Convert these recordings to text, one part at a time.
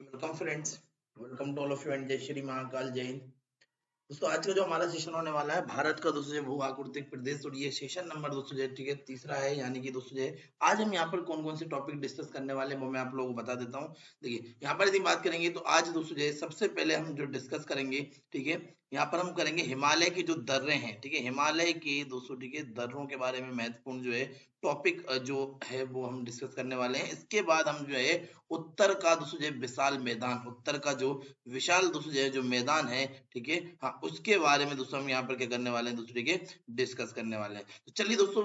Welcome friends, welcome to all of you and जय श्री महाकाल, जय हिंद। दोस्तों आज का जो हमारा सेशन होने वाला है भारत का दोस्तों भू आकृतिक प्रदेश, और ये सेशन नंबर दोस्तों ठीक है तीसरा है, यानी कि दोस्तों आज हम यहाँ पर कौन कौन से टॉपिक डिस्कस करने वाले हैं वो मैं आप लोगों को बता देता हूँ। देखिए यहाँ पर यदि बात करेंगे तो आज दोस्तों सबसे पहले हम जो डिस्कस करेंगे, ठीक है, यहाँ पर हम करेंगे हिमालय की जो दर्रे हैं, ठीक है, हिमालय के दोस्तों दर्रों के बारे में महत्वपूर्ण जो है टॉपिक जो है वो हम डिस्कस करने वाले हैं। इसके बाद हम जो है उत्तर का दोस्तों विशाल मैदान, उत्तर का जो विशाल दोस्तों जो मैदान है, ठीक है, हाँ, उसके बारे में दोस्तों हम यहाँ पर क्या करने वाले हैं दोस्तों डिस्कस करने वाले हैं। तो चलिए दोस्तों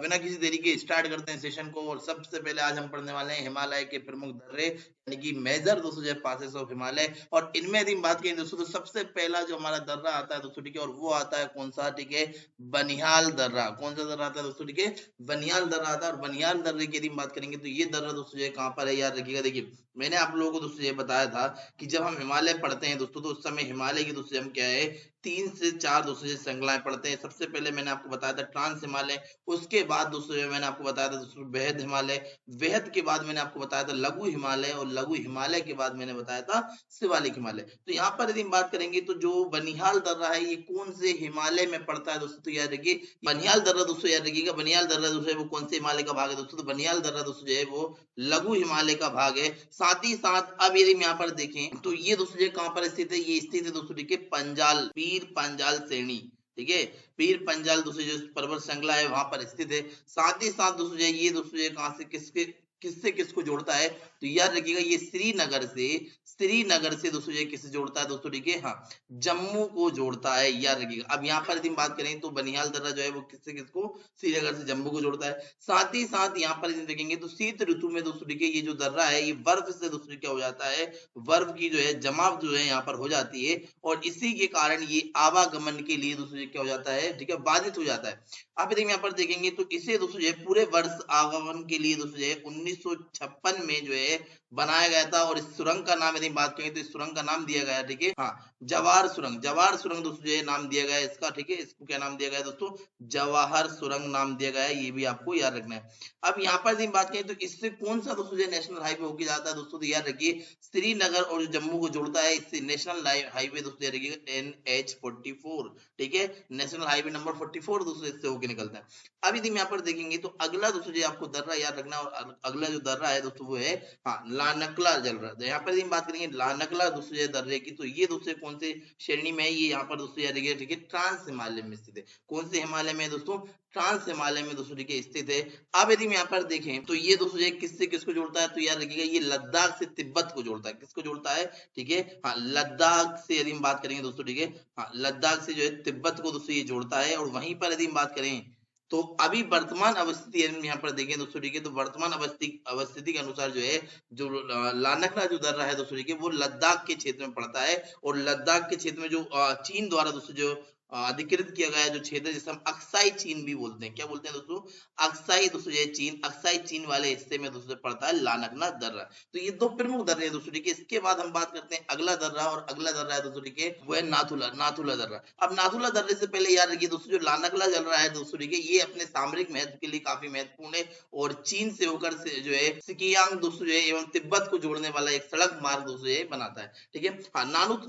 बिना किसी देरी के स्टार्ट करते हैं सेशन को। और सबसे पहले आज हम पढ़ने वाले हैं हिमालय के प्रमुख दर्रे, यानी कि मेजर दोस्तों पासेस ऑफ हिमालय। और इनमें यदि हम बात करें दोस्तों तो सबसे पहला जो हमारा दर्रा आता है दोस्तों, ठीक है, और वो आता है कौन सा, ठीक है, बनिहाल दर्रा। कौन सा दर्रा आता है दोस्तों, ठीक है, बनिहाल दर्रा आता है। और बनिहाल दर्रे की यदि हम बात करेंगे तो ये दर्रा दोस्तों कहाँ पर है, याद रखिएगा। देखिए मैंने आप लोगों को दोस्तों ये बताया था कि जब हम हिमालय पढ़ते हैं दोस्तों तो उस समय हिमालय की दोस्तों हम क्या है 3 से 4 दोस्तों श्रृंखलाएं पढ़ते हैं। सबसे पहले मैंने आपको बताया था ट्रांस हिमालय, उसके बाद दोस्तों मैंने आपको बताया था दोस्तों बेहद हिमालय, बेहद के बाद मैंने आपको बताया था लघु हिमालय, और लघु हिमालय के बाद मैंने बताया था शिवालिक हिमालय। तो यहाँ पर यदि हम बात करेंगे तो जो बनिहाल दर्रा है ये कौन से हिमालय में पड़ता है दोस्तों, तो याद रखिए बनिहाल दर्रा दोस्तों, याद रखिएगा बनिहाल दर्रा दोस्तों वो कौन से हिमालय का भाग है दोस्तों, तो बनिहाल दर्रा दोस्तों वो लघु हिमालय का भाग है। साथ ही साथ अब यदि हम यहाँ पर देखें तो ये दोस्तों कहाँ पर स्थित है, ये स्थित है दोस्तों पंजाल, पीर पंजाल श्रेणी, ठीक है, पीर पंजाल दोस्तों जो पर्वत श्रृंखला है वहां पर स्थित है। साथ ही साथ दोस्तों ये दोस्तों कहां से किसके किससे किसको जोड़ता है, तो याद रखिएगा ये श्रीनगर से दोस्तों किससे जोड़ता है दोस्तों, ठीक है, हाँ, जम्मू को जोड़ता है, याद रखिएगा। अब यहाँ पर यदि हम बात करें तो बनिहाल दर्रा जो है वो किससे किसको, श्रीनगर से जम्मू को जोड़ता है। साथ ही साथ यहाँ पर यदि देखेंगे तो शीत ऋतु में दोस्तों देखिए ये जो दर्रा है ये बर्फ से दोस्तों क्या हो जाता है, बर्फ की जो है जमाव जो है यहाँ पर हो जाती है, और इसी के कारण ये आवागमन के लिए दोस्तों क्या हो जाता है, ठीक है, बाधित हो जाता है। अब यदि यहाँ पर देखेंगे तो इसे दोस्तों पूरे वर्ष आवागमन के लिए दोस्तों 1956 में जो है बनाया गया था। और इस सुरंग का नाम यदि बात करें तो इस सुरंग का नाम दिया गया है, ठीक है, हाँ, जवाहर सुरंग, जवाहर सुरंग दोस्तों नाम दिया गया है इसका, ठीक है, इसको क्या नाम दिया गया है दोस्तों, जवाहर सुरंग नाम दिया गया है, ये भी आपको याद रखना है। अब यहाँ पर यदि बात करें तो इससे कौन सा दोस्तों नेशनल हाईवे होके जाता है दोस्तों, तो याद रखिए श्रीनगर और जम्मू को जोड़ता है, इससे नेशनल हाईवे दोस्तों याद रखिएगा NH44, ठीक है, नेशनल हाईवे नंबर 44 दोस्तों इससे होके निकलता है। अब यदि हम यहाँ पर देखेंगे तो अगला दोस्तों आपको दर्रा याद रखना, और अगला जो दर्रा है दोस्तों वो है, हाँ, लानकला जल रहा है। यहाँ पर यदि हम बात करेंगे लानकला दोस्तों दर्रे की, तो ये दोस्तों कौन से श्रेणी में है, ये यहाँ पर दोस्तों याद रखिएगा, ठीक है, ट्रांस हिमालय में स्थित है। कौन से हिमालय में दोस्तों, ट्रांस हिमालय में दोस्तों स्थित है। अब यदि हम यहाँ पर देखें तो ये दोस्तों किससे किसको जोड़ता है, तो याद रखिएगा ये लद्दाख से तिब्बत को जोड़ता है। किसको जोड़ता है, ठीक है, हाँ, लद्दाख से यदि हम बात करेंगे दोस्तों, ठीक है, हाँ, लद्दाख से जो है तिब्बत को दोस्तों ये जोड़ता है। और वहीं पर यदि हम बात करें तो अभी वर्तमान अवस्थिति यहाँ पर देखें दोस्तों, ठीक है, तो वर्तमान अवस्थिति के अनुसार जो है जो लानकला जो दर्रा है दोस्तों, ठीक है, वो लद्दाख के क्षेत्र में पड़ता है। और लद्दाख के क्षेत्र में जो चीन द्वारा दोस्तों जो अधिकृत किया गया जो क्षेत्र जिसे हम अक्साई चीन भी बोलते हैं, क्या बोलते हैं दोस्तों, अक्साई दोस्तों चीन, अक्साई चीन वाले हिस्से में दोस्तों पड़ता है लानकला दर्रा। तो ये दो प्रमुख दर्रे हैं दोस्तों, ठीक है। इसके बाद हम बात करते हैं अगला दर्रा, और अगला दर्रा है दोस्तों, ठीक है, वो है नाथुला, नाथुला दर्रा। अब नाथुला दर्रे से पहले याद रखिए दोस्तों जो लानकला चल रहा है दोस्तों, ठीक है, ये अपने सामरिक महत्व के लिए काफी महत्वपूर्ण है, और चीन से होकर से जो है सिकियांग दोस्तों जो है एवं तिब्बत को जोड़ने वाला एक सड़क मार्ग दोस्तों ये बनाता है, ठीक है। हाँ,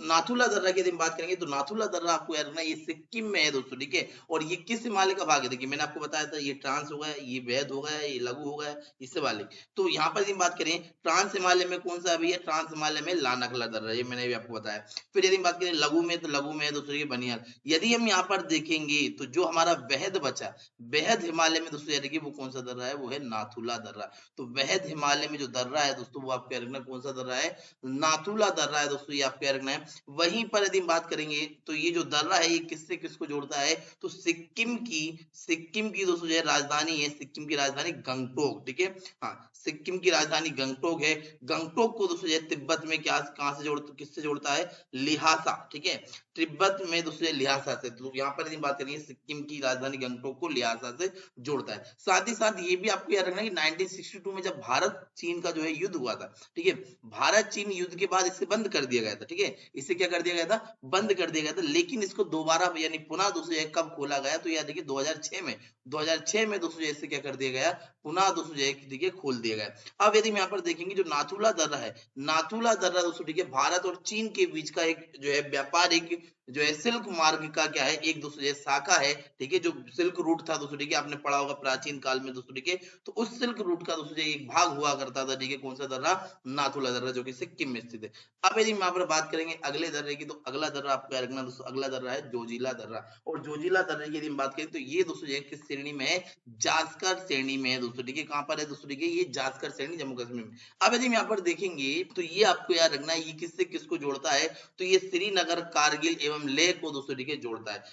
नाथुला दर्रा की यदि बात करेंगे तो नाथुला दर्रा आपको याद रखना ये सिक्किम में है दोस्तों, ठीक है। और ये किस हिमालय का भाग है, देखिए मैंने आपको बताया था ये ट्रांस हो गया, ये वैध हो गया, ये लघु हो गया, ये शिवालिक। तो यहाँ पर यदि बात करें ट्रांस हिमालय में कौन सा अभी है, ट्रांस हिमालय में लानकला दर्रा, ये मैंने भी आपको बताया। फिर यदि बात करें लघु में तो लघु में है दोस्तों ये बनिहाल। यदि हम यहाँ पर देखेंगे तो जो हमारा वहद बचा, वहद हिमालय में दोस्तों याद रखिए वो कौन सा दर्रा है, वो है नाथुला दर्रा। तो वहद हिमालय में जो दर्रा है दोस्तों वो आपको याद रखना कौन सा दर्रा है, नाथुला दर्रा है दोस्तों, ये आपको याद रखना है। वहीं पर यदि बात करेंगे तो ये जो दर्रा है ये किससे किसको जोड़ता है, तो सिक्किम की दोस्तों जो है राजधानी है, सिक्किम की राजधानी गंगटोक, ठीक है, हाँ, सिक्किम की राजधानी गंगटोक है। गंगटोक को दोस्तों तिब्बत में क्या कहां से जोड़ता, किससे जोड़ता है, लिहासा, ठीक है, तिब्बत में दूसरे लिहासा से। तो यहाँ पर बात करेंगे सिक्किम की राजधानी गंगटोक को लिहासा से जोड़ता है। साथ ही साथ ये भी आपको याद रखना कि 1962 में जब भारत चीन का जो है युद्ध हुआ था, ठीक है, भारत चीन युद्ध के बाद इसे बंद कर दिया गया था, ठीक है, इसे क्या कर दिया गया था, बंद कर दिया गया था। लेकिन इसको दोबारा दोबारा यानी पुनः दोस्तों ये कब खोला गया, तो याद देखिए 2006 में, 2006 में दोस्तों जैसे क्या कर दिया गया, पुनः दोस्तों जो है देखिए खोल दिया गया। अब यदि हम यहाँ पर देखेंगे जो नाथुला दर्रा है, नाथुला दर्रा दोस्तों ठीक है भारत और चीन के बीच का एक जो है व्यापारिक जो है सिल्क मार्ग का क्या है, एक दोस्तों ये शाखा है, ठीक है, जो सिल्क रूट था दोस्तों ठीक है, आपने पढ़ा होगा प्राचीन काल में दोस्तों ठीक है, तो उस सिल्क रूट का दोस्तों एक भाग हुआ करता था, ठीक है, कौन सा दर्रा, नाथुला दर्रा, जो कि सिक्किम में स्थित है। अब यदि हम यहाँ पर बात करेंगे अगले दर्रे की, तो अगला दर्रा आपको याद रखना दोस्तों, अगला दर्रा है जोजिला दर्रा। और जोजिला दर्रे की यदि हम बात करें तो ये दोस्तों जो है किस श्रेणी में है, जास्कर श्रेणी में है दोस्तों ठीक है, कहां पर है दोस्तों ठीक है, ये जास्कर श्रेणी जम्मू कश्मीर में। अब यदि हम यहाँ पर देखेंगे तो ये आपको याद रखना है, ये किससे किसको जोड़ता है, तो ये श्रीनगर, कारगिल एवं लेह को दोस्तों ठीक है जोड़ता है।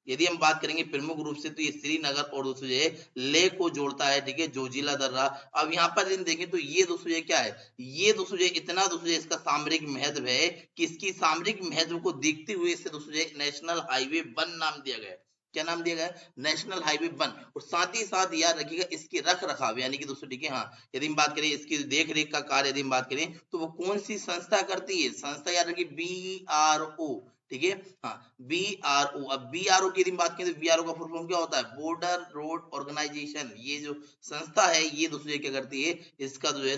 यदि हम बात करेंगे प्रमुख रूप से, तो ये श्रीनगर और दोस्तों ये लेह को जोड़ता है, ठीक है, जोजिला दर्रा। अब यहाँ पर यदि देखें तो ये दोस्तों ये क्या है, ये दोस्तों ये इतना दोस्तों इसका सामरिक महत्व है कि इसकी सामरिक महत्व को देखते हुए इसे दोस्तों नेशनल हाईवे 1 नाम दिया गया है। क्या नाम दिया गया है, नेशनल हाईवे 1। और साथ ही साथ याद रखिएगा इसके रख रखाव यानी कि दोस्तों ठीक है, हाँ, यदि हम बात करें इसकी देख रेख का कार्य यदि हम बात करें तो वो कौन सी संस्था करती है, संस्था याद रखिए BRO, ठीक है, हाँ, BRO। अब BRO की यदि हम बात करें तो BRO का फुल फॉर्म क्या होता है, बॉर्डर रोड ऑर्गेनाइजेशन। ये जो संस्था है ये दोस्तों क्या करती है, इसका जो है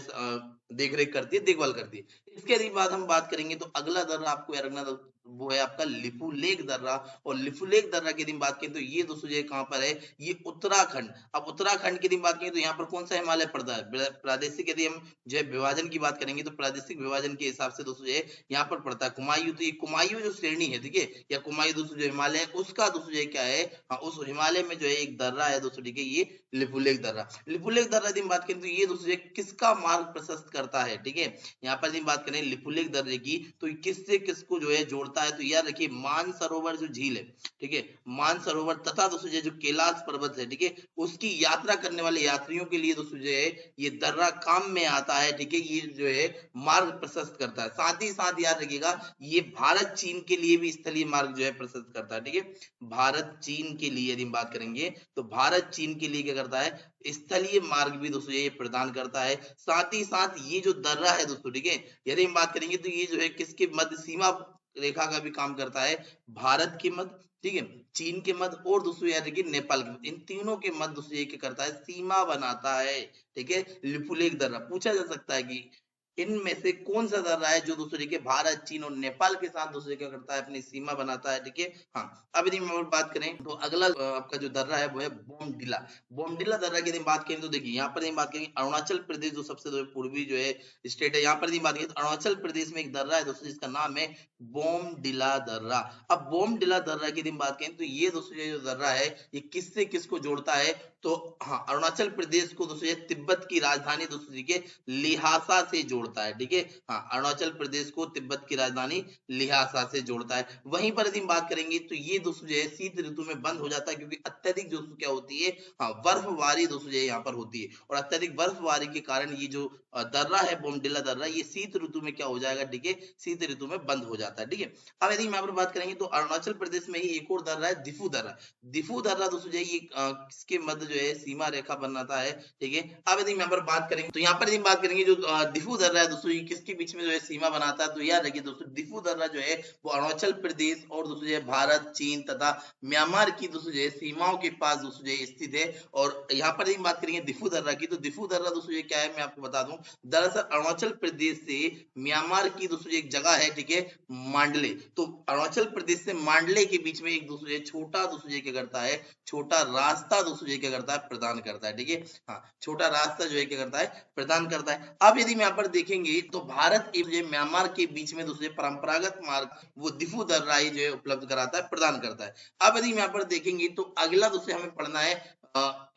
देख रेख करती है, देखभाल करती है। इसके बाद हम बात करेंगे तो अगला दर्रा आपको याद रखना वो है आपका लिपुलेख दर्रा। और लिपुलेख दर्रा की यदि बात करें तो ये दोस्तों जो कहां पर है, ये उत्तराखंड। अब उत्तराखंड की यदि बात करें तो यहाँ पर कौन सा हिमालय पड़ता है, प्रादेशिक यदि हम जो है विभाजन की बात करेंगे तो प्रादेशिक विभाजन के हिसाब से दोस्तों जो यहाँ पर पड़ता है कुमायूं। तो ये कुमायूं जो श्रेणी है, ठीक है, या कुमायूं दोस्तों जो हिमालय है उसका दोस्तों जो क्या है, हाँ, उस हिमालय में जो है एक दर्रा है दोस्तों ठीक है, ये लिपुलेख दर्रा। लिपुलेख दर्रा यदि बात करें तो ये दोस्तों किसका मार्ग प्रशस्त करता है, ठीक है, यहाँ पर यदि बात करें लिपुलेख दर्रे की तो किससे किसको जो है जोड़ता है, तो याद रखिए मानसरोवर जो झील है, ठीक है, मानसरोवर तथा दोस्तों जो कैलाश पर्वत है, ठीक है, उसकी यात्रा करने वाले यात्रियों के लिए दोस्तों जो है ये दर्रा काम में आता है, ठीक है, ये जो है मार्ग प्रशस्त करता है। साथ ही साथ याद रखिएगा ये भारत चीन के लिए भी स्थलीय मार्ग जो है प्रशस्त करता है, ठीक है, भारत चीन के लिए यदि हम बात करेंगे तो भारत चीन के लिए क्या करता है, स्थलीय मार्ग भी दोस्तों ये प्रदान करता है। साथ ही साथ ये जो दर्रा है दोस्तों ठीक है, यदि हम बात करेंगे तो ये जो है किसके मध्य सीमा रेखा का भी काम करता है, भारत के मध्य, ठीक है, चीन के मध्य और दोस्तों याद रखिए नेपाल के मध्य, इन तीनों के मध्य दोस्तों ये क्या करता है, सीमा बनाता है, ठीक है, लिपुलेख दर्रा। पूछा जा सकता है कि इनमें से कौन सा दर्रा है जो दूसरे के भारत, चीन और नेपाल के साथ दूसरे क्या करता है, अपनी सीमा बनाता है, ठीक है, हाँ। अब यदि हम बात करें तो अगला आपका जो दर्रा है वो है बोमडिला। बोमडिला दर्रा की यदि बात करें तो देखिए यहाँ पर यदि बात करेंगे अरुणाचल प्रदेश जो सबसे जो पूर्वी जो है स्टेट है, यहाँ पर यदि बात करें तो अरुणाचल प्रदेश में एक दर्रा है दोस्तों जिसका नाम है बोमडिला दर्रा। अब बोमडिला दर्रा की यदि बात करें तो ये दोस्तों ये जो दर्रा है ये किससे किसको जोड़ता है, तो हाँ, अरुणाचल प्रदेश को दोस्तों तिब्बत की राजधानी दोस्तों के लिहासा से जोड़ता है, ठीक है, हाँ, अरुणाचल प्रदेश को तिब्बत की राजधानी लिहासा से जोड़ता है। वहीं पर यदि बात करेंगे तो ये दोस्तों जो है शीत ऋतु में बंद हो जाता है क्योंकि अत्यधिक दोस्तों क्या होती है, हाँ, बर्फबारी दोस्तों यहाँ पर होती है और अत्यधिक बर्फबारी के कारण ये जो दर्रा है बोमडिला दर्रा ये शीत ऋतु में क्या हो जाएगा, ठीक है, शीत ऋतु में बंद हो जाता है, ठीक है। अब यदि यहाँ पर बात करेंगे तो अरुणाचल प्रदेश में ही एक और दर्रा है दिफू दर्रा। दिफू दर्रा दोस्तों ये किसके मध्य जो है सीमा रेखा बनाता है, ठीक है। अब यदि यहाँ पर बात करेंगे तो यहाँ पर यदि बात करेंगे जो दिफू दर्रा है दोस्तों ये किसके बीच में जो है सीमा बनाता है, तो याद रखिए दोस्तों दिफू दर्रा जो है वो अरुणाचल प्रदेश और दोस्तों जो है भारत, चीन तथा म्यांमार की दोस्तों जो है सीमाओं के पास दोस्तों जो है स्थित है। और यहाँ पर यदि बात करेंगे दिफू दर्रा की तो दिफू दर्रा दोस्तों ये क्या है मैं आपको बता दूं, दरअसल अरुणाचल प्रदेश से म्यांमार की दोस्तों एक जगह है, ठीक है, मांडले। तो अरुणाचल प्रदेश से मांडले के बीच में एक दोस्तों छोटा दोस्तों क्या करता है, छोटा रास्ता दोस्तों क्या करता है, प्रदान करता है, ठीक है, हाँ, छोटा रास्ता जो है क्या करता है, प्रदान करता है। अब यदि हम यहाँ पर देखेंगे तो भारत एवं म्यांमार के बीच में दूसरे परंपरागत मार्ग वो दिफू दर्रा जो है उपलब्ध कराता है, प्रदान करता है। अब यदि हम यहाँ पर देखेंगे तो अगला दूसरे हमें पढ़ना है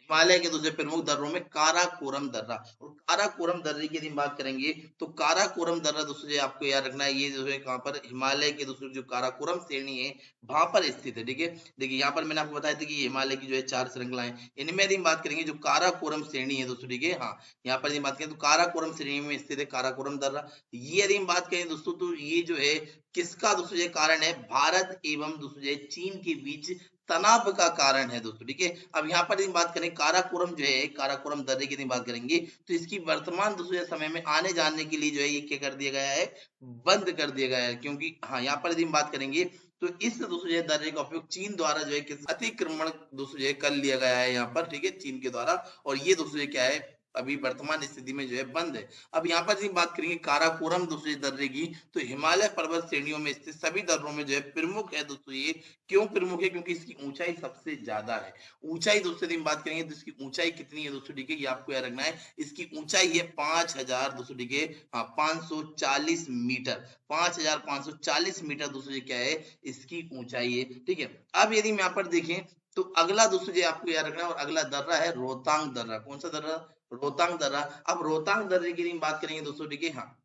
हिमालय के दूसरे प्रमुख दर्रों में काराकोरम दर्रा। और काराकोरम दर्रे की यदि बात करेंगे तो काराकोरम दर्रा दोस्तों आपको याद रखना है, ये जो है कहां पर, हिमालय के दूसरे जो काराकोरम श्रेणी है वहां पर स्थित है, ठीक है। देखिए यहाँ पर मैंने आपको बताया था कि हिमालय की जो है 4 श्रृंखलाएं, इनमें यदि बात करेंगे जो काराकोरम श्रेणी है दोस्तों, ठीक है, हाँ, यहाँ पर यदि बात करें तो काराकोरम श्रेणी में स्थित है काराकोरम दर्रा। ये यदि हम बात करें दोस्तों तो ये जो है किसका दोस्तों कारण है, भारत एवं दोस्तों चीन के बीच तनाव का कारण है दोस्तों, ठीक है। अब यहाँ पर बात करें काराकोरम जो है, काराकोरम दर्रे की बात करेंगे तो इसकी वर्तमान दोस्तों समय में आने जाने के लिए जो है ये क्या कर दिया गया है, बंद कर दिया गया है, क्योंकि हाँ यहाँ पर यदि बात करेंगे तो इस दोस्तों जो है दर्रे का उपयोग चीन द्वारा जो है किस अतिक्रमण दोस्तों जो है कर लिया गया है यहाँ पर, ठीक है, चीन के द्वारा। और ये दोस्तों जो क्या है अभी वर्तमान स्थिति में जो है बंद है। अब यहाँ पर बात करेंगे काराकोरम दोस्तों दर्रे की, तो हिमालय पर्वत श्रेणियों में स्थित सभी दर्रों में जो है प्रमुख है दोस्तों ये। क्यों प्रमुख है? क्योंकि इसकी ऊंचाई सबसे ज्यादा है। ऊंचाई दोस्तों बात करेंगे तो इसकी ऊंचाई कितनी है दोस्तों, ठीक है, ये आपको याद रखना है। इसकी ऊंचाई है 5000 दोस्तों, ठीक है, हाँ 540 मीटर, 5540 मीटर दोस्तों क्या है इसकी ऊंचाई है, ठीक है। अब यदि हम यहाँ पर देखें तो अगला दोस्तों जो आपको याद रखना है, और अगला दर्रा है रोहतांग दर्रा। कौन सा दर्रा? रोहतांग दर्रा। अब रोहतांग दर्रे की बात करेंगे दोस्तों, ठीक है, हाँ,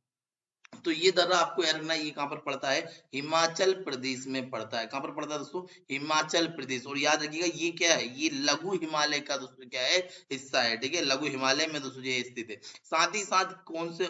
तो ये दर्रा आपको याद रखना है, ये कहां पर पड़ता है? हिमाचल प्रदेश में पड़ता है। कहां पर पड़ता है दोस्तों? हिमाचल प्रदेश। और याद रखिएगा ये क्या है? ये लघु हिमालय का दोस्तों क्या है? हिस्सा है, ठीक है, लघु हिमालय में दोस्तों ये स्थित है। साथ ही साथ कौन से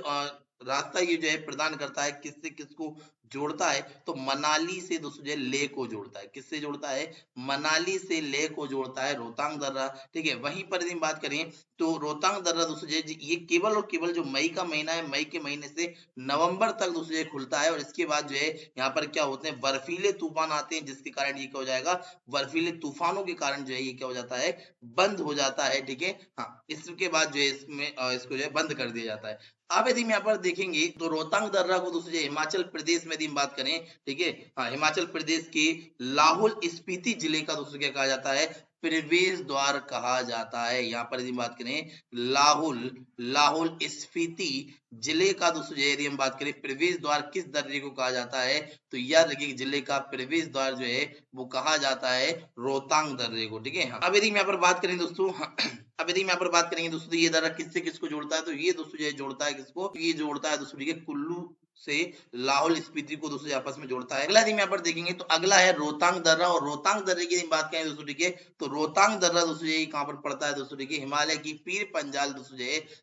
रास्ता ये जो है प्रदान करता है, किससे किसको जोड़ता है? तो मनाली से दोस्तों जो है लेह को जोड़ता है। किससे जोड़ता है? मनाली से लेह को जोड़ता है रोहतांग दर्रा, ठीक है। वहीं पर यदि बात करें तो रोहतांग दर्रा दोस्तों ये केवल और केवल जो मई का महीना है, मई के महीने से नवंबर तक दोस्तों खुलता है। और इसके बाद जो है यहाँ पर क्या होते हैं? बर्फीले तूफान आते हैं, जिसके कारण ये क्या हो जाएगा? बर्फीले तूफानों के कारण जो है ये क्या हो जाता है? बंद हो जाता है, ठीक है, हाँ। इसके बाद जो है इसमें इसको जो है बंद कर दिया जाता है। अब यदि हम यहाँ पर देखेंगे तो रोहतांग दर्रा को दोस्तों हिमाचल प्रदेश में यदि बात करें, ठीक है, हाँ, हिमाचल प्रदेश के लाहौल स्पीति जिले का दोस्तों क्या कहा जाता है? प्रवेश द्वार कहा जाता है। यहाँ पर यदि बात करें लाहौल लाहौल स्पीति जिले का दोस्तों यदि हम बात करें प्रवेश द्वार किस दर्रे को कहा जाता है, तो याद रखिए जिले का प्रवेश द्वार जो है वो कहा जाता है रोहतांग दर्रे को, ठीक है। अब यदि हम यहाँ पर बात करें दोस्तों अब यदि हम यहाँ पर बात करेंगे दोस्तों ये दर्रा किससे किसको जोड़ता है, तो ये दोस्तों ये जोड़ता है किसको? ये जोड़ता है दोस्तों, ठीक है, कुल्लू से लाहौल स्पीति को दोस्तों आपस में जोड़ता है। अगला यदि हम यहाँ पर देखेंगे तो अगला है रोहतांग दर्रा। और रोहतांग दर्रे की बात करें दोस्तों, ठीक है, तो रोहतांग दर्रा दोस्तों ये कहाँ पर पड़ता है दोस्तों, ठीक है, हिमालय की पीर पंजाल दोस्तों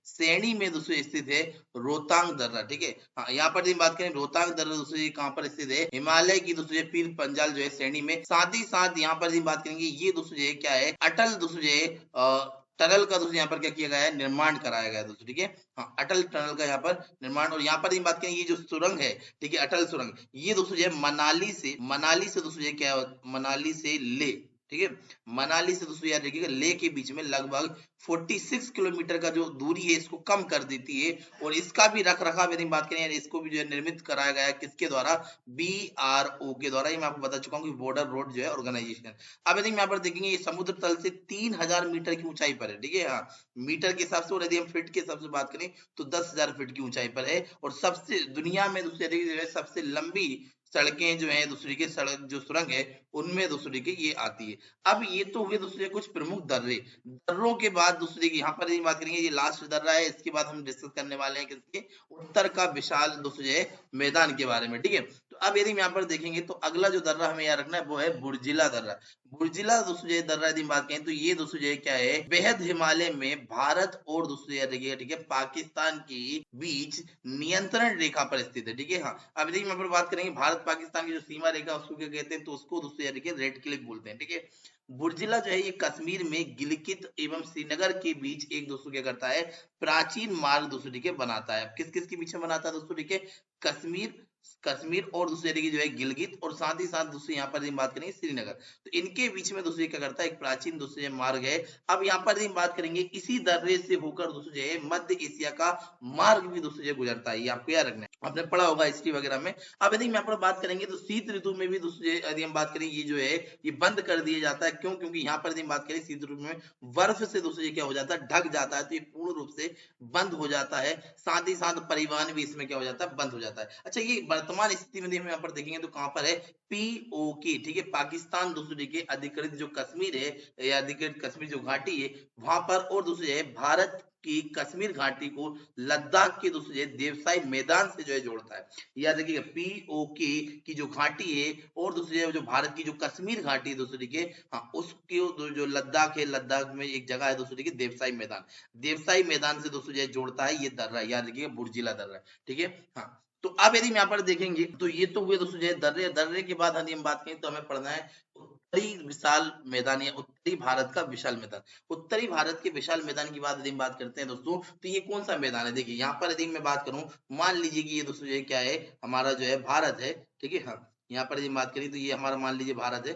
श्रेणी में दोस्तों स्थित है रोहतांग दर्रा, ठीक है, हाँ। यहाँ पर यदि बात करें रोहतांग दर्रा दोस्तों ये कहाँ पर स्थित है? हिमालय की दोस्तों पीर पंजाल जो है श्रेणी में। साथ ही साथ यहाँ पर यदि बात करेंगे ये दोस्तों क्या है? अटल दोस्तों टनल का दोस्तों यहाँ पर क्या किया गया है? निर्माण कराया गया है दोस्तों, ठीक है, हाँ, अटल टनल का यहाँ पर निर्माण। और यहाँ पर बात करें ये जो सुरंग है, ठीक है, अटल सुरंग, ये दोस्तों जो है मनाली से दोस्तों ये क्या है? मनाली से ले, ठीक है, मनाली से दोस्तों याद रखिएगा ले के बीच में लगभग 46 किलोमीटर का जो दूरी है इसको कम कर देती है। और इसका भी रख रखाव यदि बात करें, इसको भी जो है निर्मित कराया गया है किसके द्वारा? BRO के द्वारा। ये मैं आपको बता चुका हूँ कि बॉर्डर रोड जो है ऑर्गेनाइजेशन। अब यदि हम यहाँ पर देखेंगे ये समुद्र तल से 3000 मीटर की ऊंचाई पर है, ठीक है, हाँ, मीटर के हिसाब से। और यदि हम फीट के हिसाब से बात करें तो 10,000 फीट की ऊंचाई पर है। और सबसे दुनिया में दूसरी सबसे लंबी सड़कें जो है दूसरी के सड़क जो सुरंग है उनमें दूसरी के ये आती है। अब ये तो हुए दूसरे कुछ प्रमुख दर्रे। दर्रों के बाद दूसरे की यहाँ पर ये बात करेंगे, ये लास्ट दर्रा है, इसके बाद हम डिस्कस करने वाले हैं किसके? उत्तर का विशाल दूसरे मैदान के बारे में, ठीक है। तो अब यदि हम यहाँ पर देखेंगे तो अगला जो दर्रा हमें याद रखना है वो है बुर्जिला दर्रा। बुर्जिला दोस्तों दर्रा यदि बात करें तो ये दोस्तों क्या है? बेहद हिमालय में भारत और दोस्तों देखिए, ठीक है, पाकिस्तान के बीच नियंत्रण रेखा पर स्थित है, ठीक है, हाँ। अब यदि हम यहाँ पर बात करेंगे भारत पाकिस्तान की जो सीमा रेखा उसको क्या कहते हैं, तो उसको दोस्तों देखिए रेड क्लिफ बोलते हैं, ठीक है। बुर्जिला जो है ये कश्मीर में गिलगित एवं श्रीनगर के बीच एक दोस्तों क्या करता है? प्राचीन मार्ग दोस्तों ठीक है बनाता है। किस किस के बीच में बनाता है दोस्तों, ठीक है, कश्मीर कश्मीर और दूसरी तरीके जो है गिलगित, और साथ ही साथ दूसरी यहाँ पर बात करेंगे श्रीनगर, तो इनके बीच में दूसरी क्या करता है? एक प्राचीन दूसरे मार्ग है। अब यहाँ पर बात करेंगे इसी दर्रे से होकर दोस्तों जो है मध्य एशिया का मार्ग भी दोस्तों जो गुजरता है। ये आपको याद रखना है, आपने पढ़ा होगा हिस्ट्री वगैरह में। अब यदि हम यहाँ पर बात करेंगे तो शीत ऋतु में भी दोस्तों यदि हम बात करें ये जो है ये बंद कर दिया जाता है। क्यों? क्योंकि यहाँ पर यदि हम बात करें शीत ऋतु में बर्फ से दोस्तों ये क्या हो जाता है? ढक जाता है, तो ये पूर्ण रूप से बंद हो जाता है। साथ ही साथ परिवहन भी इसमें क्या हो जाता है? बंद हो जाता है। अच्छा, ये वर्तमान स्थिति में हम यहाँ पर देखेंगे तो कहां पर है? POK, ठीक है, पाकिस्तान दूसरी के अधिकृत जो कश्मीर है या अधिकृत कश्मीर जो घाटी है वहां पर, और दूसरी है भारत की कश्मीर घाटी को लद्दाख के दूसरे देवसाई मैदान से जो है जोड़ता है। याद रखिएगा POK की जो घाटी है और दूसरी जो भारत की जो कश्मीर घाटी है दूसरी के, हाँ, उसकी जो लद्दाख है, लद्दाख में एक जगह है दूसरी की देवसाई मैदान, देवसाई मैदान से दोस्तों जो जोड़ता है ये दर्रा। याद रखिएगा बुर्जिला दर्रा, ठीक है, हाँ। तो अब यदि हम यहाँ पर देखेंगे तो ये तो हुए दोस्तों जो है दर्रे। दर्रे के बाद यदि हम बात करें तो हमें पढ़ना है उत्तरी विशाल मैदान या उत्तरी भारत का विशाल मैदान। उत्तरी भारत के विशाल मैदान की बात यदि हम बात करते हैं दोस्तों तो ये कौन सा मैदान है? देखिए यहाँ पर यदि मैं बात करूं, मान लीजिए कि ये दोस्तों ये क्या है? हमारा जो है भारत है, ठीक है, हाँ, यहाँ पर यदि बात करें तो ये हमारा मान लीजिए भारत है।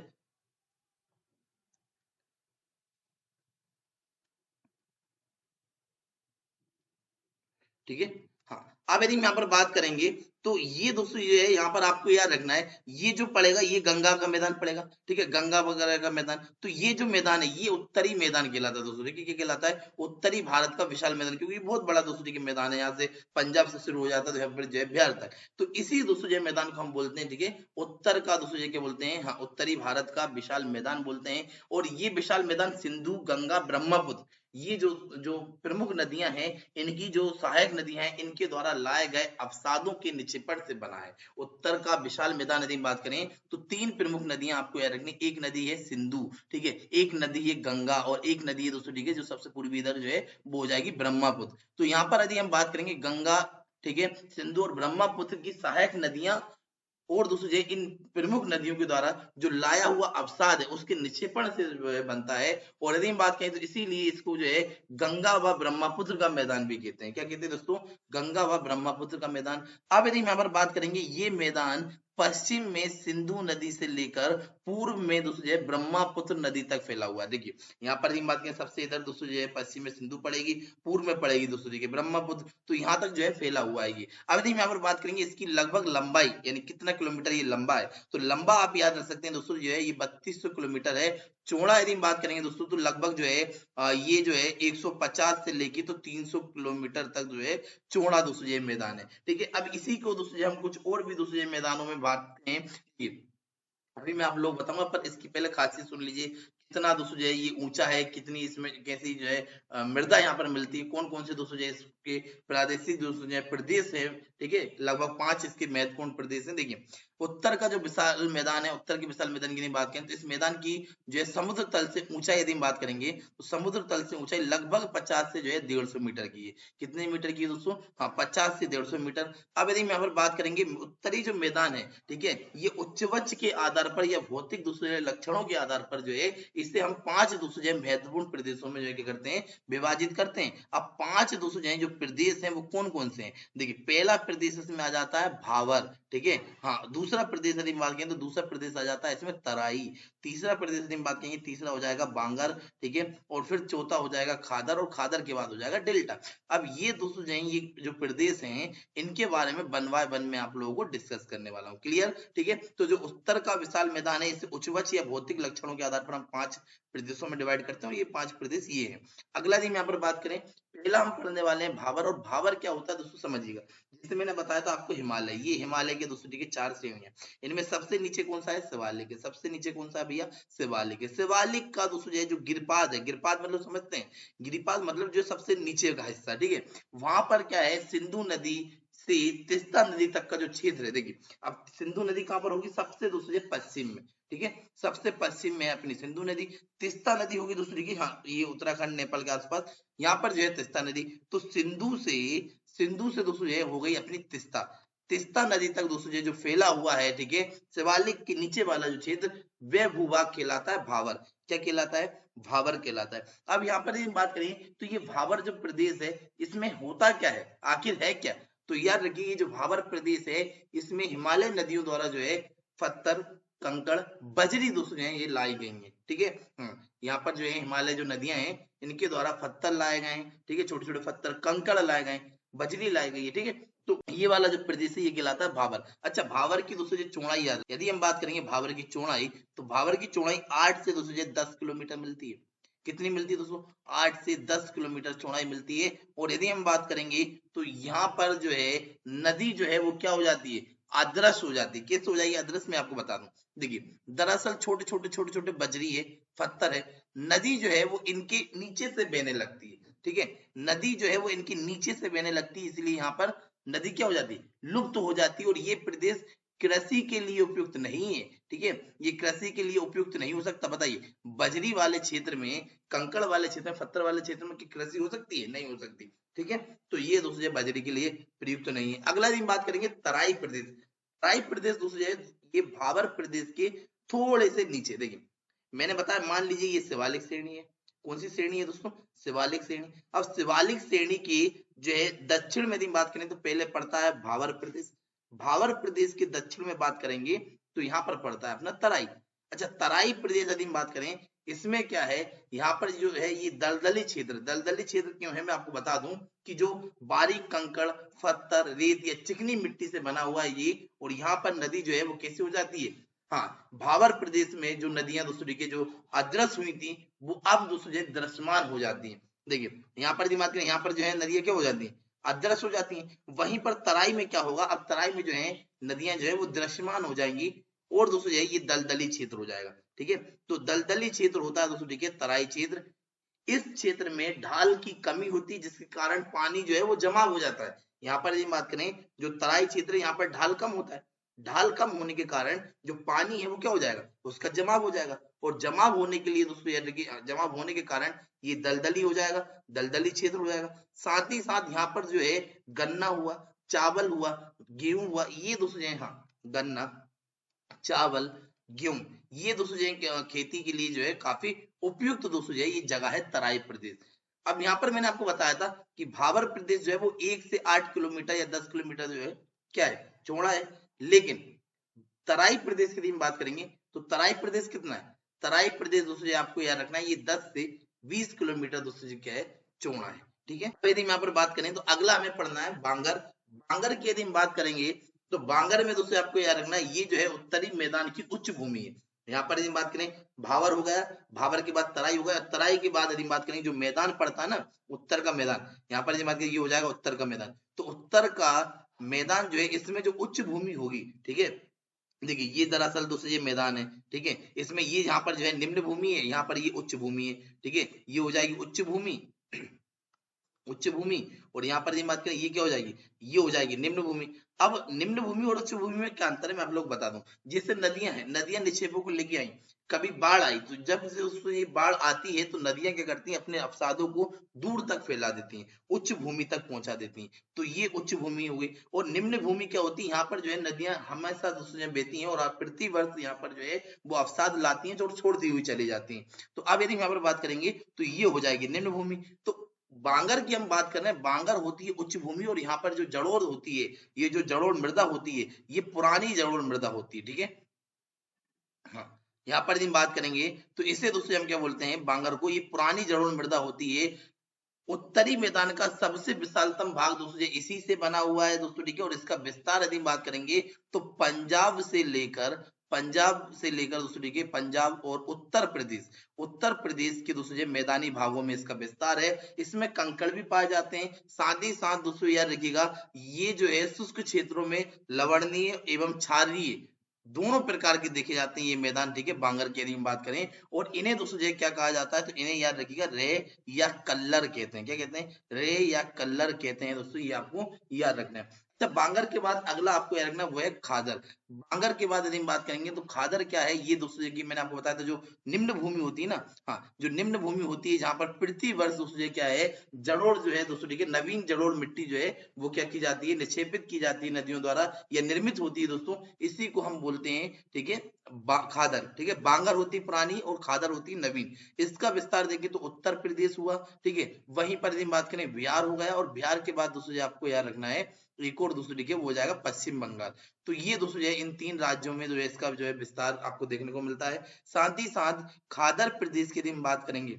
ठीक है। हाँ, अब यदि हम यहाँ पर बात करेंगे तो ये दोस्तों ये है, यहाँ पर आपको याद रखना है, ये जो पड़ेगा ये गंगा का मैदान पड़ेगा। ठीक है, गंगा वगैरह का मैदान। तो ये जो मैदान है ये उत्तरी मैदान कहलाता है दोस्तों। देखिए क्या कहलाता है, उत्तरी भारत का विशाल मैदान, क्योंकि ये बहुत बड़ा दोस्तों देखिए मैदान है। यहाँ से पंजाब से शुरू हो जाता है तो यहाँ पर जो है बिहार तक। तो इसी दोस्तों जो मैदान को हम बोलते हैं, ठीक है, उत्तर का दोस्तों जो क्या बोलते हैं, हाँ, उत्तरी भारत का विशाल मैदान बोलते हैं। और ये विशाल मैदान सिंधु, गंगा, ब्रह्मपुत्र, ये जो जो प्रमुख नदियां हैं, इनकी जो सहायक नदियां हैं, इनके द्वारा लाए गए अवसादों के निक्षेपण से बना है। उत्तर का विशाल मैदान यदि बात करें तो तीन प्रमुख नदियां आपको याद रखनी, एक नदी है सिंधु, ठीक है, एक नदी है गंगा, और एक नदी है दोस्तों, ठीक है, जो सबसे पूर्वी इधर जो है वो हो जाएगी ब्रह्मपुत्र। तो यहाँ पर यदि हम बात करेंगे गंगा, ठीक है, सिंधु और ब्रह्मपुत्र की सहायक नदियां और दोस्तों जो इन प्रमुख नदियों के द्वारा जो लाया हुआ अवसाद है उसके निक्षेपण से जो है बनता है। और यदि हम बात करें तो इसीलिए इसको जो है गंगा व ब्रह्मपुत्र का मैदान भी कहते हैं। क्या कहते हैं दोस्तों, गंगा व ब्रह्मपुत्र का मैदान। अब यदि हम यहाँ पर बात करेंगे, ये मैदान पश्चिम में सिंधु नदी से लेकर पूर्व में दोस्तों जो है ब्रह्मपुत्र नदी तक फैला हुआ है। देखिए यहाँ पर यदि बात करें, सबसे इधर दोस्तों जो है पश्चिम में सिंधु पड़ेगी, पूर्व में पड़ेगी दोस्तों देखिए ब्रह्मपुत्र, तो यहाँ तक जो है फैला हुआ है ये। अब यदि हम यहाँ पर बात करेंगे इसकी लगभग लंबाई, यानी कितना किलोमीटर ये लंबा है, तो लंबा आप याद रख सकते हैं दोस्तों जो है ये 3200 किलोमीटर है। चौड़ा यदि हम बात करेंगे दोस्तों तो लगभग जो है ये जो है 150 से लेके तो 300 किलोमीटर तक जो है चौड़ा दोस्तों ये मैदान है। ठीक है, अब इसी को दोस्तों हम कुछ और भी दोस्तों ये मैदानों में बात करें, अभी मैं आप लोग बताऊंगा, पर इसकी पहले खासियत सुन लीजिए। कितना दोस्तों जो है ये ऊंचा है, कितनी इसमें कैसी जो है मृदा यहाँ पर मिलती है, कौन कौन से दोस्तों जो है इसके प्रादेशिक दोस्तों जो है प्रदेश है। ठीक है, लगभग 5 इसके महत्वपूर्ण प्रदेश हैं। देखिए उत्तर का जो विशाल मैदान है, उत्तर के विशाल मैदान की बात करें तो इस मैदान की जो है समुद्र तल से ऊंचाई यदि हम बात करेंगे तो समुद्र तल से ऊंचाई लगभग 50 से जो है 150 मीटर की है। कितने मीटर की है दोस्तों, हाँ, 50 से 150 मीटर। अब यदि हम यहाँ पर बात करेंगे उत्तरी जो मैदान है, ठीक है, ये उच्च वच के आधार पर या भौतिक दूसरे लक्षणों के आधार पर जो है इसे हम 5 दूसरे महत्वपूर्ण प्रदेशों में जो है क्या करते हैं, विभाजित करते हैं। अब 5 दूसरे जो प्रदेश हैं वो कौन कौन से हैं, देखिए पहला प्रदेश इसमें आ जाता है भावर, ठीक है, हाँ, दूसरा प्रदेश यदि बात करें तो दूसरा प्रदेश आ जाता है इसमें तराई, तीसरा प्रदेश यदि बात करेंगे तीसरा हो जाएगा बांगर, ठीक है, और फिर चौथा हो जाएगा खादर, और खादर के बाद हो जाएगा डेल्टा। अब ये दोस्तों जो है ये जो प्रदेश हैं इनके बारे में वन बाय वन में आप लोगों को डिस्कस करने वाला हूँ। क्लियर, ठीक है। तो जो उत्तर का विशाल मैदान है इसे उच्चवच या भौतिक लक्षणों के आधार पर हम 5 प्रदेशों में डिवाइड करते हैं, और ये 5 प्रदेश ये हैं। अगला दिन यहाँ पर बात करें, पहला हम पढ़ने वाले हैं भावर। और भावर क्या होता है दोस्तों समझिएगा, जैसे मैंने बताया था आपको हिमालय, ये हिमालय के दोस्तों ठीक है 4 श्रेणियां, इनमें सबसे नीचे कौन सा है, शिवालिक है। सबसे नीचे कौन सा है भैया, शिवालिक है। शिवालिक का दोस्तों जो है जो गिरिपाद है, गिरिपाद मतलब समझते हैं, गिरिपाद मतलब जो सबसे नीचे का हिस्सा, ठीक है, वहां पर क्या है, सिंधु नदी से तीस्ता नदी तक का जो क्षेत्र है। देखिए अब सिंधु नदी कहां पर होगी, सबसे दूसरे पश्चिम में, ठीक है, सबसे पश्चिम में अपनी सिंधु नदी। तीस्ता नदी होगी दूसरी की, हाँ, ये उत्तराखंड नेपाल के आसपास, यहाँ पर जो है तीस्ता नदी। तो सिंधु से दोस्तों ये हो गई अपनी तीस्ता, तीस्ता नदी तक दोस्तों ये जो फैला हुआ है, ठीक है, शिवालिक के नीचे वाला जो क्षेत्र वह भूभाग कहलाता है भावर। क्या कहलाता है, भावर कहलाता है। अब यहाँ पर बात करें तो ये भावर जो प्रदेश है इसमें होता क्या है, आखिर है क्या, तो याद रखिए ये जो भावर प्रदेश है इसमें हिमालय नदियों द्वारा जो है पत्थर, कंकड़, बजरी दोस्तों जो है ये लाई गई है। ठीक है, यहाँ पर जो है हिमालय जो नदियां हैं इनके द्वारा पत्थर लाए गए हैं, ठीक है, छोटे छोटे पत्थर, कंकड़ लाए गए, बजरी लाई गई है। ठीक है, तो ये वाला जो प्रदेश है ये कहलाता है भावर। अच्छा, भावर की दोस्तों जो चौड़ाई याद, यदि हम बात करेंगे भावर की चौड़ाई, तो भावर की चौड़ाई 8 से दोस्तों 10 किलोमीटर मिलती है। कितनी मिलती है दोस्तों, 8 से 10 किलोमीटर चौड़ाई मिलती है। और यदि हम बात करेंगे तो यहाँ पर जो है नदी जो है वो क्या हो जाती है, अदृश्य हो जाती है। कैसे हो जाएगी अदृश्य, मैं आपको बता दूं। देखिए दरअसल छोटे छोटे बजरी है, पत्थर है, नदी जो है वो इनके नीचे से बहने लगती है। ठीक है, नदी जो है वो इनके नीचे से बहने लगती है, इसलिए यहाँ पर नदी क्या हो जाती है, लुप्त हो जाती है। और ये प्रदेश कृषि के लिए उपयुक्त नहीं है। ठीक है, ये कृषि के लिए उपयुक्त नहीं हो सकता। बताइए बजरी वाले क्षेत्र में, कंकड़ वाले क्षेत्र में, पत्थर वाले क्षेत्र में की कृषि हो सकती है, नहीं हो सकती। ठीक है, तो ये दोस्तों बजरी के लिए प्रयुक्त नहीं है। अगला दिन बात करेंगे तराई प्रदेश। तराई प्रदेश दोस्तों ये भावर प्रदेश के थोड़े से नीचे। देखिए मैंने बताया, मान लीजिए ये शिवालिक श्रेणी है। कौन सी श्रेणी है दोस्तों, शिवालिक श्रेणी। अब शिवालिक श्रेणी की जो है दक्षिण में यदि बात करें तो पहले पड़ता है भावर प्रदेश। भावर प्रदेश के दक्षिण में बात करेंगे तो यहाँ पर पड़ता है अपना तराई। अच्छा, तराई प्रदेश यदि हम बात करें, इसमें क्या है, यहाँ पर जो है ये दलदली क्षेत्र क्यों है मैं आपको बता दूं कि जो बारीक कंकड़, पत्थर, रेत या चिकनी मिट्टी से बना हुआ है ये, और यहाँ पर नदी जो है वो कैसे हो जाती है, हाँ, भावर प्रदेश में जो नदियां दोस्तों के जो अदृश्य हुई थी वो अब दोस्तों जो दृश्यमान हो जाती हैं। देखिए यहाँ पर बात करें, यहाँ पर जो है नदियां क्या हो जाती हैं, अदृश्य हो जाती हैं। वहीं पर तराई में क्या होगा, अब तराई में जो है नदियां जो है वो दृश्यमान हो जाएंगी, और दोस्तों जो है ये दलदली क्षेत्र हो जाएगा। ठीक है, तो दलदली क्षेत्र होता है दोस्तों ठीक है तराई क्षेत्र। इस क्षेत्र में ढाल की कमी होती है जिसके कारण पानी जो है वो जमा हो जाता है। यहाँ पर यदि बात करें, जो तराई क्षेत्र है यहाँ पर ढाल कम होता है, ढाल कम होने के कारण जो पानी है वो क्या हो जाएगा, उसका जमाव हो जाएगा, और जमाव होने के लिए दोस्तों याद रखिए, जमाव होने के कारण ये दलदली हो जाएगा, दलदली क्षेत्र हो जाएगा। साथ ही साथ यहाँ पर जो है गन्ना हुआ, चावल हुआ, गेहूं हुआ, ये दोस्तों जो है, हाँ, गन्ना, चावल, गेहूं, ये दोस्तों जो है खेती के लिए जो है काफी उपयुक्त दोस्तों जो है ये जगह है तराई प्रदेश। अब यहाँ पर मैंने आपको बताया था कि भावर प्रदेश जो है वो 1 से 8 किलोमीटर या 10 किलोमीटर जो है क्या है, चौड़ा है। लेकिन तराई प्रदेश की हम बात करेंगे तो तराई प्रदेश कितना है, तराई प्रदेश दोस्तों जी आपको याद रखना है ये 10 से 20 किलोमीटर दोस्तों जी क्या है, चौड़ा है। ठीक है, तो यदि हम यहाँ पर बात करें तो अगला हमें पढ़ना है बांगर। बांगर की यदि हम बात करेंगे तो बांगर में दोस्तों आपको याद रखना है ये जो है उत्तरी मैदान की उच्च भूमि है। यहाँ पर यदि बात करें, भावर हो गया, भावर के बाद तराई हो गया, तराई के बाद यदि बात करें जो मैदान पड़ता है ना उत्तर का मैदान, यहाँ पर यदि बात करें ये हो जाएगा उत्तर का मैदान। तो उत्तर का मैदान जो है इसमें जो उच्च भूमि होगी, ठीक है, देखिए ये दरअसल दोस्तों ये मैदान है, ठीक है, इसमें ये यहाँ पर जो है निम्न भूमि है, यहाँ पर ये उच्च भूमि है। ठीक है, ये हो जाएगी उच्च भूमि, उच्च भूमि, और यहाँ पर बात करें ये क्या हो जाएगी, ये हो जाएगी निम्न भूमि। अब निम्न भूमि और उच्च भूमि में क्या अंतर है मैं आप लोग बता दूं। जैसे नदियां हैं, नदियां निक्षेपों को लेके आई, कभी बाढ़ आई तो जब से उसको ये बाढ़ आती है तो नदियां क्या करती हैं, अपने अवसादों को दूर तक फैला देती हैं, उच्च भूमि तक पहुंचा देती हैं। तो ये उच्च भूमि हो गई। और निम्न भूमि क्या होती है, यहाँ पर जो है नदियां हमेशा दोस्तों बहती हैं और प्रति वर्ष यहाँ पर जो है वो अवसाद लाती हैं जो छोड़ती हुई चली जाती हैं। तो अब यदि यहाँ पर बात करेंगे तो ये हो जाएगी निम्न भूमि। तो बांगर की हम बात कर रहे हैं, बांगर होती है उच्च भूमि, और यहाँ पर जो जड़ोर होती है, ये जो जड़ोर मृदा होती है ये पुरानी जड़ोर मृदा होती है। ठीक है, हाँ, यहाँ पर हम बात करेंगे तो इसे दोस्तों हम क्या बोलते हैं, बांगर को, ये पुरानी जड़ोर मृदा होती है। उत्तरी मैदान का सबसे विशालतम भाग दोस्तों इसी से बना हुआ है दोस्तों। ठीक है, और इसका विस्तार यदि बात करेंगे तो पंजाब से लेकर दोस्तों ठीक है पंजाब और उत्तर प्रदेश के दोस्तों मैदानी भागों में इसका विस्तार है। इसमें कंकड़ भी पाए जाते हैं। साथ ही साथ दोस्तों याद रखिएगा ये जो है शुष्क क्षेत्रों में लवणीय एवं क्षारीय दोनों प्रकार के देखे जाते हैं ये मैदान। ठीक है, बांगर की यदि हम बात करें, और इन्हें दोस्तों जो क्या कहा जाता है, तो इन्हें याद रखिएगा रे या कल्लर कहते हैं। क्या कहते हैं, रे या कल्लर कहते हैं दोस्तों, ये आपको याद रखना है। तब बांगर के बाद अगला आपको याद रखना वो है खादर। बांगर के बाद यदि हम बात करेंगे तो खादर क्या है, ये दोस्तों की मैंने आपको बताया था जो निम्न भूमि होती है ना, हाँ, जो निम्न भूमि होती है जहां पर पृथ्वी वर्ष दोस्तों क्या है, जड़ोड़ जो है दोस्तों ठीक है, नवीन जड़ोड़ मिट्टी जो है वो क्या की जाती है, निक्षेपित की जाती है नदियों द्वारा या निर्मित होती है दोस्तों, इसी को हम बोलते हैं। ठीक है, खादर। ठीक है, बांगर होती पुरानी और खादर होती नवीन। इसका विस्तार देखें तो उत्तर प्रदेश हुआ। ठीक है, वहीं पर यदि बात करें बिहार हो गया, और बिहार के बाद दोस्तों आपको याद रखना है एक और दोस्तों ठीक है वो हो जाएगा पश्चिम बंगाल। तो ये दोस्तों जो है इन 3 राज्यों में जो है इसका जो है विस्तार आपको देखने को मिलता है। साथ ही साथ खादर प्रदेश की यदि हम बात करेंगे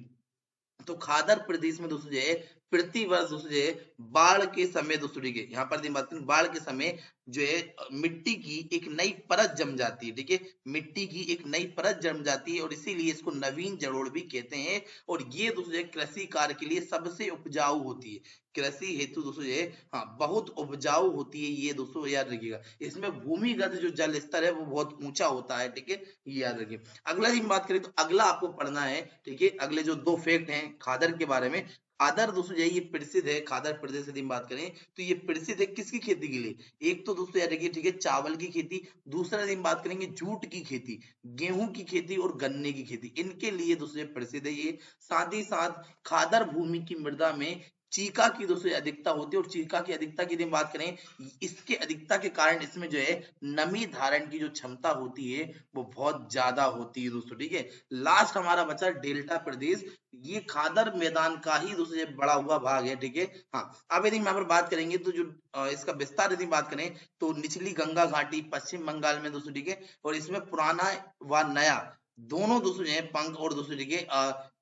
तो खादर प्रदेश में दोस्तों जो है प्रति वर्ष दोस्तों जो है बाढ़ के समय दोस्तों ठीक है, यहाँ पर बात करें बाढ़ के समय जो है मिट्टी की एक नई परत जम जाती है। ठीक है, मिट्टी की एक नई परत जम जाती है और इसीलिए इसको नवीन जड़ोड़ भी कहते हैं। और ये दोस्तों जो कृषि कार्य के लिए सबसे उपजाऊ होती है, कृषि हेतु दोस्तों जो है हाँ बहुत उपजाऊ होती है ये दोस्तों याद रखिएगा। इसमें भूमिगत जो जल स्तर है वो बहुत ऊंचा होता है। ठीक है, ये याद रखिए। अगला हम बात करें तो अगला आपको पढ़ना है। ठीक है, अगले जो 2 फैक्ट हैं खादर के बारे में। खादर दोस्तों जो है ये प्रसिद्ध है, खादर प्रदेश यदि हम बात करें तो ये प्रसिद्ध है किसकी खेती के लिए, एक तो दोस्तों याद रखिए ठीक है चावल की खेती, दूसरा यदि हम बात करेंगे जूट की खेती, गेहूं की खेती और गन्ने की खेती, इनके लिए दोस्तों प्रसिद्ध है ये। साथ ही साथ खादर भूमि की मृदा में चीका की दोस्तों अधिकता होती है, और चीका की अधिकता की यदि हम बात करें, इसके अधिकता के कारण इसमें जो है नमी धारण की जो क्षमता होती है वो बहुत ज्यादा होती है दोस्तों। ठीक है, लास्ट हमारा बचा डेल्टा प्रदेश, ये खादर मैदान का ही दोस्तों ये बड़ा हुआ भाग है। ठीक है, हाँ अब यदि हम यहाँ पर बात करेंगे तो जो इसका विस्तार यदि बात करें तो निचली गंगा घाटी पश्चिम बंगाल में दोस्तों। ठीक है, और इसमें पुराना व नया दोनों दोस्तों जो है पंख और दोस्तों देखिए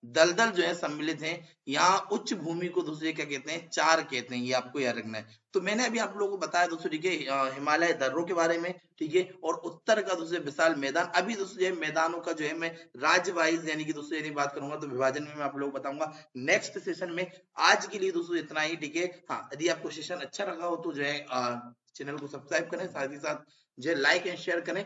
दलदल जो है सम्मिलित हैं। यहाँ उच्च भूमि को दोस्तों क्या कहते हैं, चार कहते हैं, ये आपको याद रखना है। तो मैंने अभी आप लोगों को बताया दोस्तों ठीक है हिमालय दर्रों के बारे में। ठीक है, और उत्तर का दोस्तों विशाल मैदान। अभी दोस्तों जो है मैदानों का जो है मैं राज्य वाइज यानी कि दोस्तों यदि बात करूंगा तो विभाजन में मैं आप लोगों को बताऊंगा नेक्स्ट सेशन में। आज के लिए दोस्तों इतना ही। ठीक है, हाँ यदि आपको सेशन अच्छा लगा हो तो जो है चैनल को सब्सक्राइब करें, साथ ही साथ जो है लाइक एंड शेयर करें।